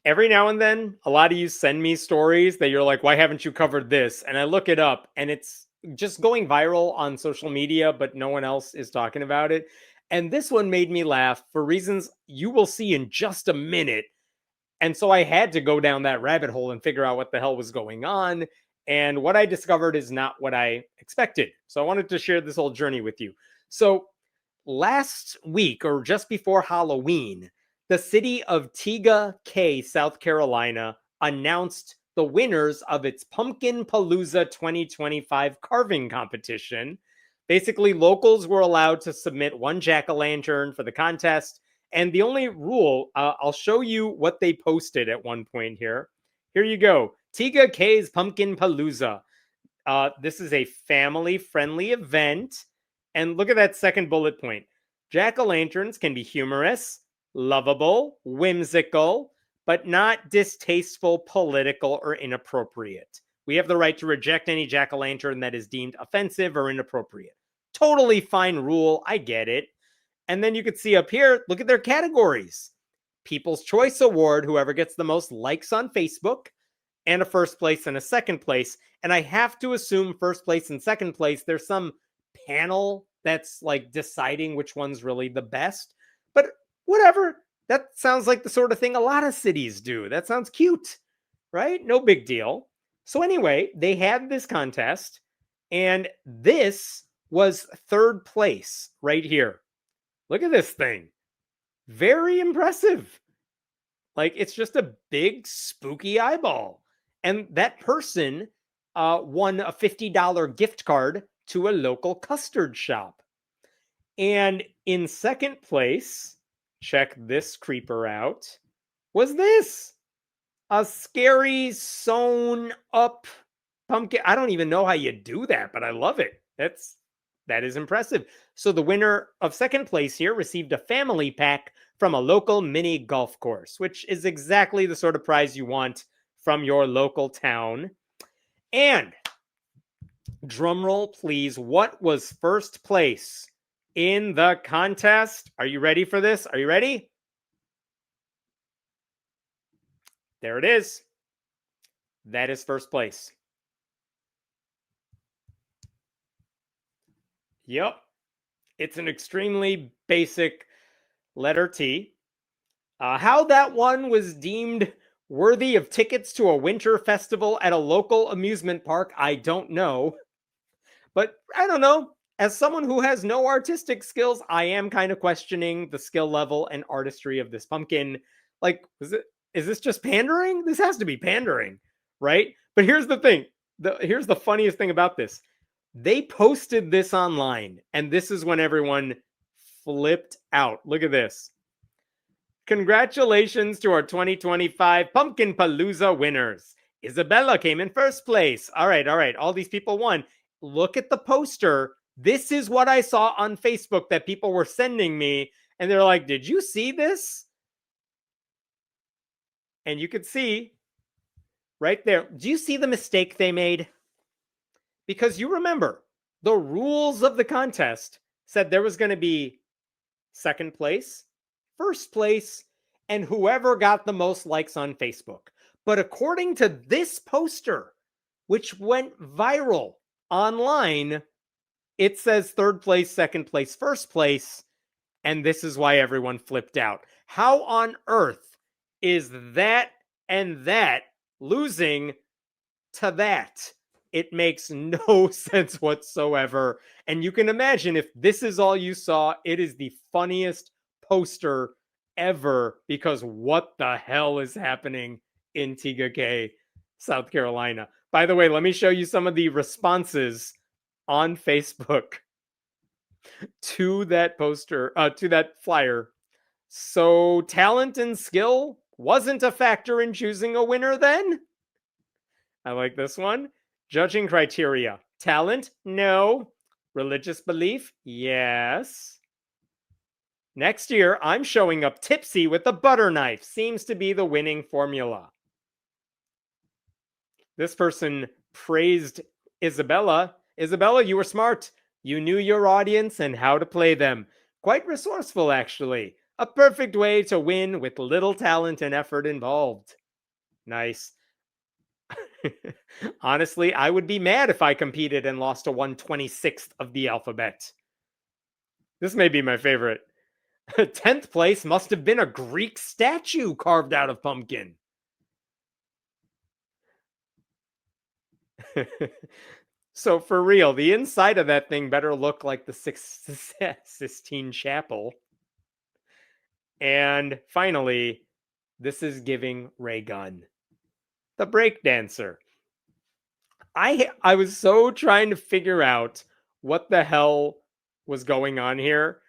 every now and then, a lot of you send me stories that you're like, why haven't you covered this? And I look it up and it's just going viral on social media, but no one else is talking about it. And this one made me laugh for reasons you will see in just a minute. And so I had to go down that rabbit hole and figure out what the hell was going on. And what I discovered is not what I expected. So I wanted to share this whole journey with you. So last week, or just before Halloween, the city of Tega Cay, South Carolina, announced the winners of its Pumpkin Palooza 2025 carving competition. Basically, locals were allowed to submit one jack-o'-lantern for the contest. And the only rule, I'll show you what they posted at one point here. Here you go. Tega Cay's Pumpkin Palooza. This is a family-friendly event. And look at that second bullet point. Jack-o'-lanterns can be humorous, lovable, whimsical, but not distasteful, political, or inappropriate. We have the right to reject any jack-o'-lantern that is deemed offensive or inappropriate. Totally fine rule. I get it. And then you can see up here, look at their categories. People's Choice Award, whoever gets the most likes on Facebook, and a first place and a second place. And I have to assume first place and second place, there's some panel that's like deciding which one's really the best. But whatever, that sounds like the sort of thing a lot of cities do. That sounds cute, right? No big deal. So anyway, they had this contest, and this was third place right here. Look at this thing. Very impressive. Like, it's just a big spooky eyeball. And that person won a $50 gift card to a local custard shop. And in second place, check this creeper out, was this. A scary sewn up pumpkin. I don't even know how you do that, but I love it. That is impressive. So the winner of second place here received a family pack from a local mini golf course, which is exactly the sort of prize you want from your local town. And drumroll, please, what was first place in the contest? Are you ready for this? Are you ready? There it is. That is first place. Yep. It's an extremely basic letter T. How that one was deemed worthy of tickets to a winter festival at a local amusement park, I don't know. But I don't know. As someone who has no artistic skills, I am kind of questioning the skill level and artistry of this pumpkin. Like, is this just pandering? This has to be pandering, right? But here's the thing. Here's the funniest thing about this. They posted this online, and this is when everyone flipped out. Look at this. Congratulations to our 2025 Pumpkin Palooza winners. Isabella came in first place. All right. All these people won. Look at the poster. This is what I saw on Facebook that people were sending me. And they're like, did you see this? And you could see right there. Do you see the mistake they made? Because you remember, the rules of the contest said there was going to be second place, first place, and whoever got the most likes on Facebook. But according to this poster, which went viral online, it says third place, second place, first place, and this is why everyone flipped out. How on earth is that and that losing to that? It makes no sense whatsoever. And you can imagine if this is all you saw, it is the funniest poster ever, because what the hell is happening in Tega Cay, South Carolina? By the way, let me show you some of the responses on Facebook to that poster, to that flyer. So talent and skill wasn't a factor in choosing a winner then? I like this one. Judging criteria. Talent? No. Religious belief? Yes. Next year, I'm showing up tipsy with a butter knife. Seems to be the winning formula. This person praised Isabella. Isabella, you were smart. You knew your audience and how to play them. Quite resourceful, actually. A perfect way to win with little talent and effort involved. Nice. Honestly, I would be mad if I competed and lost to 1/26th of the alphabet. This may be my favorite. 10th place must have been a Greek statue carved out of pumpkin. So for real, the inside of that thing better look like the Sistine Chapel. And finally, this is giving Ray Gunn, the breakdancer. I was so trying to figure out what the hell was going on here.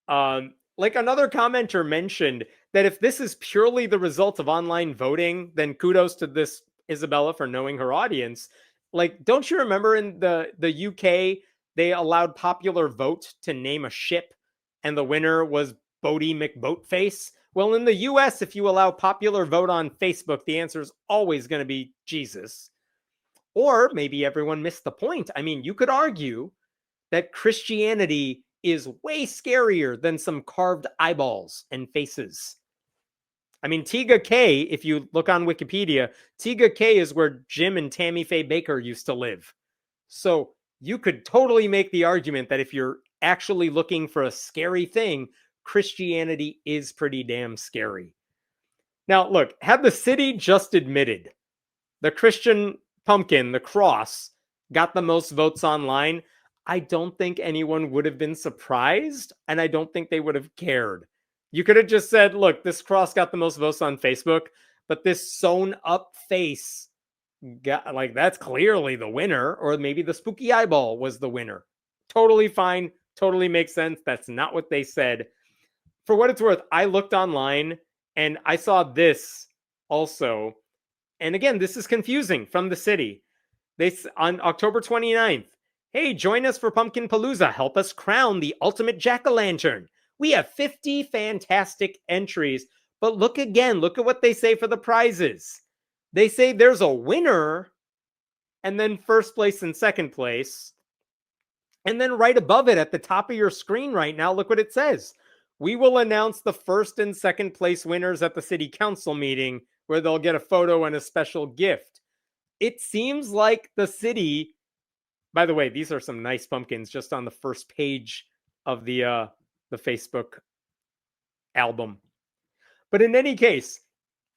Like another commenter mentioned that if this is purely the result of online voting, then kudos to this Isabella for knowing her audience. Like, don't you remember in the UK they allowed popular vote to name a ship, and the winner was Bodie McBoatface? Well, in the US, if you allow popular vote on Facebook, the answer is always going to be Jesus. Or maybe everyone missed the point. I mean, you could argue that Christianity is way scarier than some carved eyeballs and faces. I mean, Tega Cay, if you look on Wikipedia, Tega Cay is where Jim and Tammy Faye Baker used to live. So you could totally make the argument that if you're actually looking for a scary thing, Christianity is pretty damn scary. Now, look, had the city just admitted the Christian pumpkin, the cross, got the most votes online, I don't think anyone would have been surprised, and I don't think they would have cared. You could have just said, look, this cross got the most votes on Facebook, but this sewn up face got, like, that's clearly the winner, or maybe the spooky eyeball was the winner. Totally fine, totally makes sense. That's not what they said. For what it's worth, I looked online and I saw this also. And again, this is confusing from the city. They on October 29th, hey, join us for Pumpkin Palooza. Help us crown the ultimate jack-o'-lantern. We have 50 fantastic entries. But look again, look at what they say for the prizes. They say there's a winner, and then first place and second place. And then right above it at the top of your screen right now, look what it says. We will announce the first and second place winners at the city council meeting, where they'll get a photo and a special gift. It seems like the city, by the way, these are some nice pumpkins just on the first page of the Facebook album. But in any case,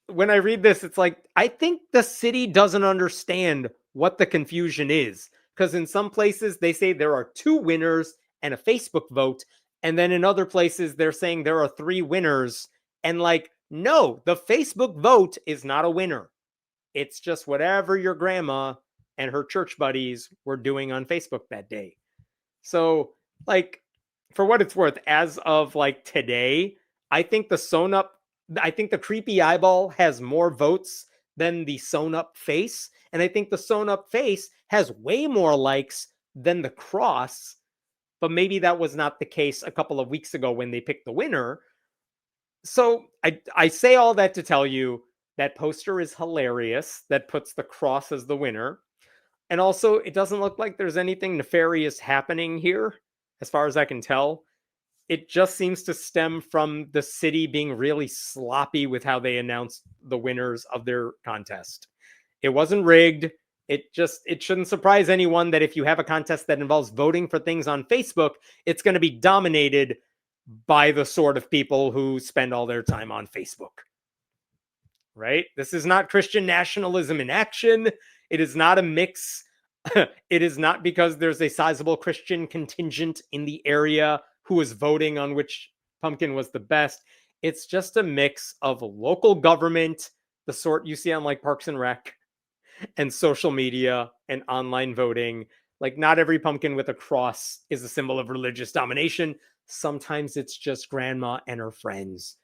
when I read this, it's like, I think the city doesn't understand what the confusion is. Because in some places, they say there are 2 winners and a Facebook vote. And then in other places, they're saying there are 3 winners. And like, no, the Facebook vote is not a winner. It's just whatever your grandma and her church buddies were doing on Facebook that day. So, like, for what it's worth, as of like today, I think the creepy eyeball has more votes than the sewn up face. And I think the sewn up face has way more likes than the cross. But maybe that was not the case a couple of weeks ago when they picked the winner. So I say all that to tell you that poster is hilarious. That puts the cross as the winner. And also, it doesn't look like there's anything nefarious happening here, as far as I can tell. It just seems to stem from the city being really sloppy with how they announced the winners of their contest. It wasn't rigged. It shouldn't surprise anyone that if you have a contest that involves voting for things on Facebook, it's going to be dominated by the sort of people who spend all their time on Facebook. Right? This is not Christian nationalism in action. It is not a mix. It is not because there's a sizable Christian contingent in the area who is voting on which pumpkin was the best. It's just a mix of local government, the sort you see on like Parks and Rec, and social media and online voting. Like, not every pumpkin with a cross is a symbol of religious domination. Sometimes it's just grandma and her friends.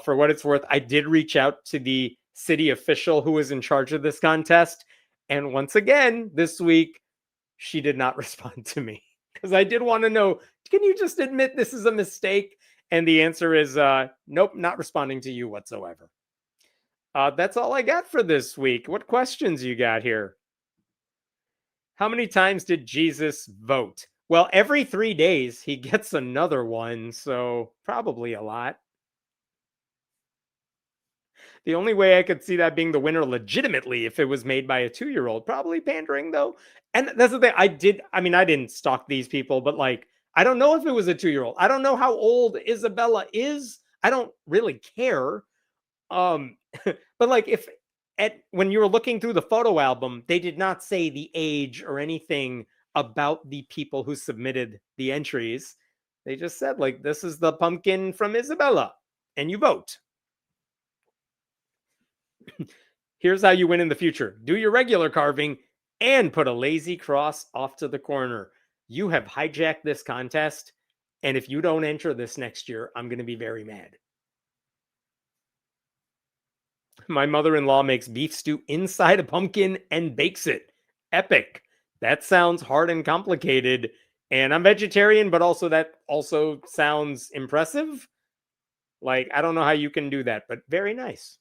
For what it's worth, I did reach out to the city official who was in charge of this contest. And once again, this week, she did not respond to me. Because I did want to know, can you just admit this is a mistake? And the answer is, nope, not responding to you whatsoever. That's all I got for this week. What questions you got here? How many times did Jesus vote? Well, every 3 days, he gets another one. So probably a lot. The only way I could see that being the winner legitimately if it was made by a 2-year-old. Probably pandering though. And that's the thing. I mean, I didn't stalk these people, but like, I don't know if it was a 2-year-old. I don't know how old Isabella is. I don't really care. Um, but like, if when you were looking through the photo album, they did not say the age or anything about the people who submitted the entries. They just said, like, this is the pumpkin from Isabella, and you vote. Here's how you win in the future: do your regular carving and put a lazy cross off to the corner. You have hijacked this contest, and if you don't enter this next year, I'm going to be very mad. My mother-in-law makes beef stew inside a pumpkin and bakes it. Epic. That sounds hard and complicated. And I'm vegetarian, but also that also sounds impressive. Like, I don't know how you can do that, but very nice.